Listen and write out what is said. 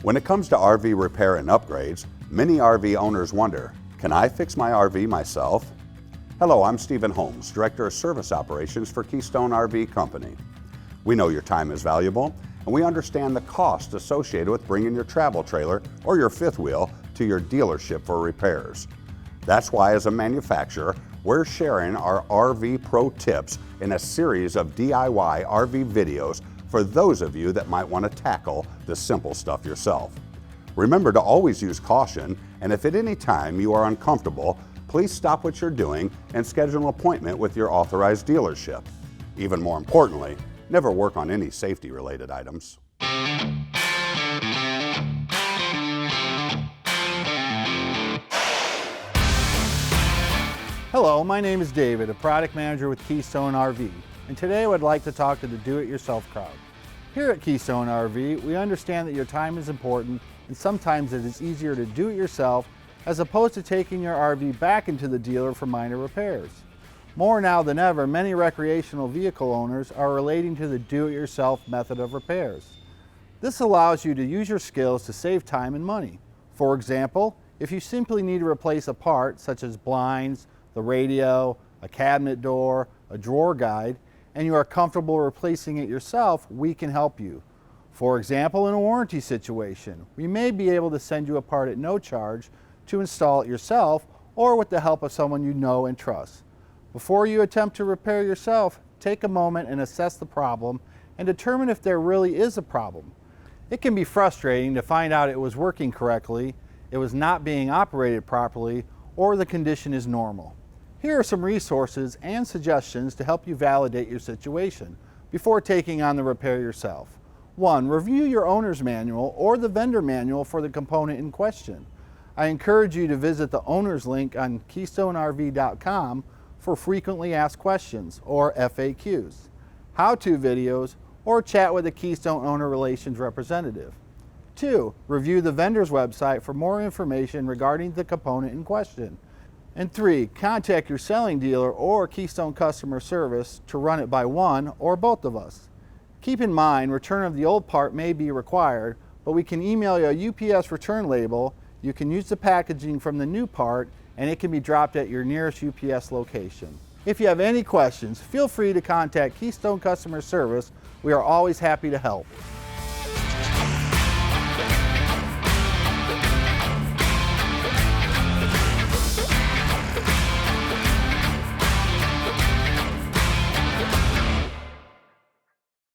When it comes to RV repair and upgrades, many RV owners wonder, can I fix my RV myself? Hello, I'm Stephen Holmes, Director of Service Operations for Keystone RV Company. We know your time is valuable, and we understand the cost associated with bringing your travel trailer or your fifth wheel to your dealership for repairs. That's why, as a manufacturer, we're sharing our RV Pro tips in a series of DIY RV videos for those of you that might want to tackle the simple stuff yourself. Remember to always use caution, and if at any time you are uncomfortable, please stop what you're doing and schedule an appointment with your authorized dealership. Even more importantly, never work on any safety-related items. Hello, my name is David, a product manager with Keystone RV, and today I would like to talk to the do-it-yourself crowd. Here at Keystone RV, we understand that your time is important, and sometimes it is easier to do it yourself as opposed to taking your RV back into the dealer for minor repairs. More now than ever, many recreational vehicle owners are relating to the do-it-yourself method of repairs. This allows you to use your skills to save time and money. For example, if you simply need to replace a part such as blinds, the radio, a cabinet door, a drawer guide, and you are comfortable replacing it yourself, we can help you. For example, in a warranty situation, we may be able to send you a part at no charge to install it yourself or with the help of someone you know and trust. Before you attempt to repair yourself, take a moment and assess the problem and determine if there really is a problem. It can be frustrating to find out it was working correctly, it was not being operated properly, or the condition is normal. Here are some resources and suggestions to help you validate your situation before taking on the repair yourself. 1. Review your owner's manual or the vendor manual for the component in question. I encourage you to visit the owner's link on KeystoneRV.com for frequently asked questions or FAQs, how-to videos, or chat with a Keystone Owner Relations representative. 2. Review the vendor's website for more information regarding the component in question. And 3. Contact your selling dealer or Keystone Customer Service to run it by one or both of us. Keep in mind, return of the old part may be required, but we can email you a UPS return label, you can use the packaging from the new part, and it can be dropped at your nearest UPS location. If you have any questions, feel free to contact Keystone Customer Service. We are always happy to help.